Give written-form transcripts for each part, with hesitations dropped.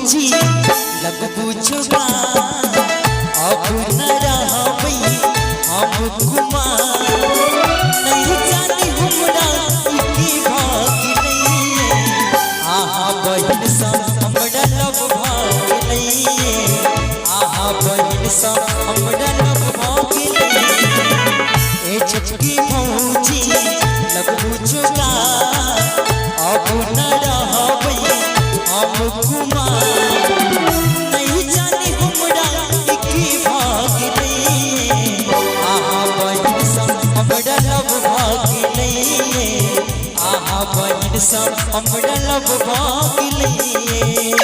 भौजी लगबू जुगा अब न रहबै हम कुमार नहीं जाने हमरा की भाग नहीं आहा बहिन सा हमरा लब भाग नहीं आहा बहिन सा हमरा लब भाग नहीं ए छोटकी भौजी लगबू जुगा अब न रहबै हम कुमार नहीं जाने हमरा की भाग नहीं आहा बहिन सा हमरा लब भाग नहीं आहा बहिन सा हमरा लब भाग नहीं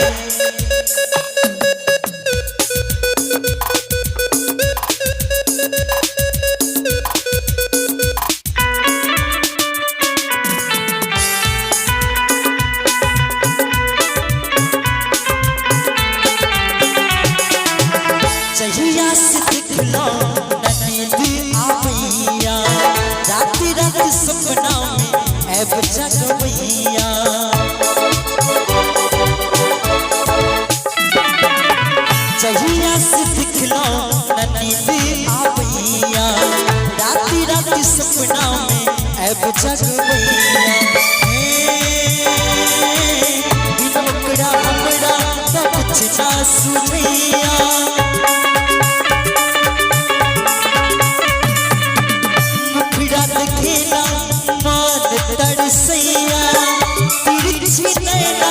जहिया से दिखलो नींद आबैया रात रात सपना में ऐब जगवैया जहिया से दिखलो नींद आबैया रात रात सपना में ऐब जगवैया बिन ओकरा हमरा सब कुछ ना सुनैया खेला मान तरसैया तिरछी नैना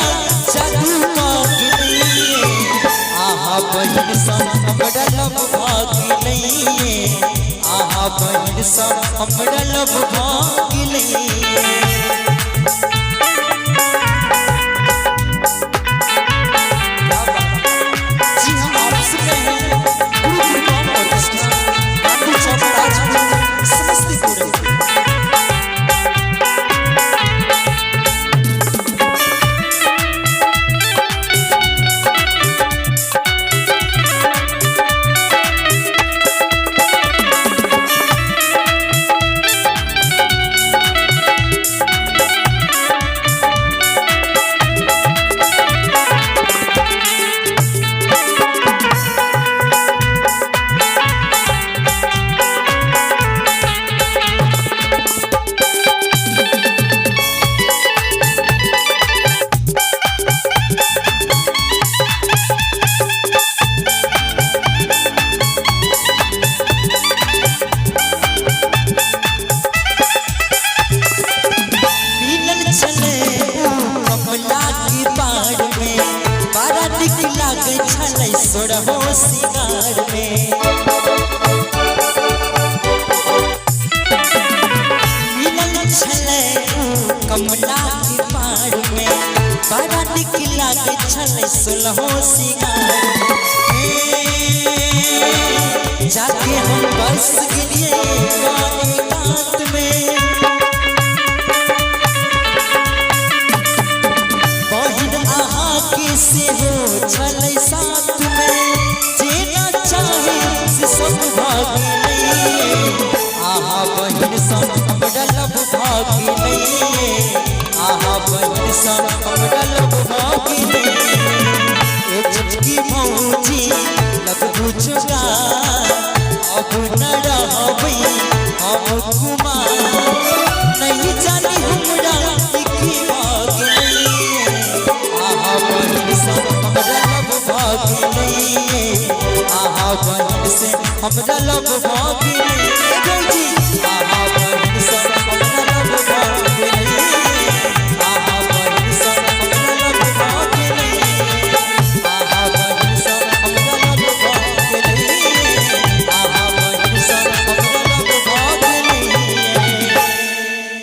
जादू मांग नहीं आहा बहिन सा हमरा लब भाग नहीं आहा बहिन सा हमरा लब भाग नहीं सोरहो सिंगार में मिलल छलै कमला के पार में बड़ा नीक लागे छलै सोरहो सिंगार जाके हम बस गेलिए कात में बहिन आहा के सेहो छलै साथ में जेना चाहे से सब भाग नहीं आहा बहिन सा हमरा लब भाग नहीं आहा बहिन सा हमरा लब भाग नहीं ए छोटकी भौजी लगबू जुगा अब न रहबै हम कुमार नहीं जाने हमरा की भाग नहीं आहा बहिन सा हमरा लब भाग नहीं आहा बहिन से हमरा लब भाग नहीं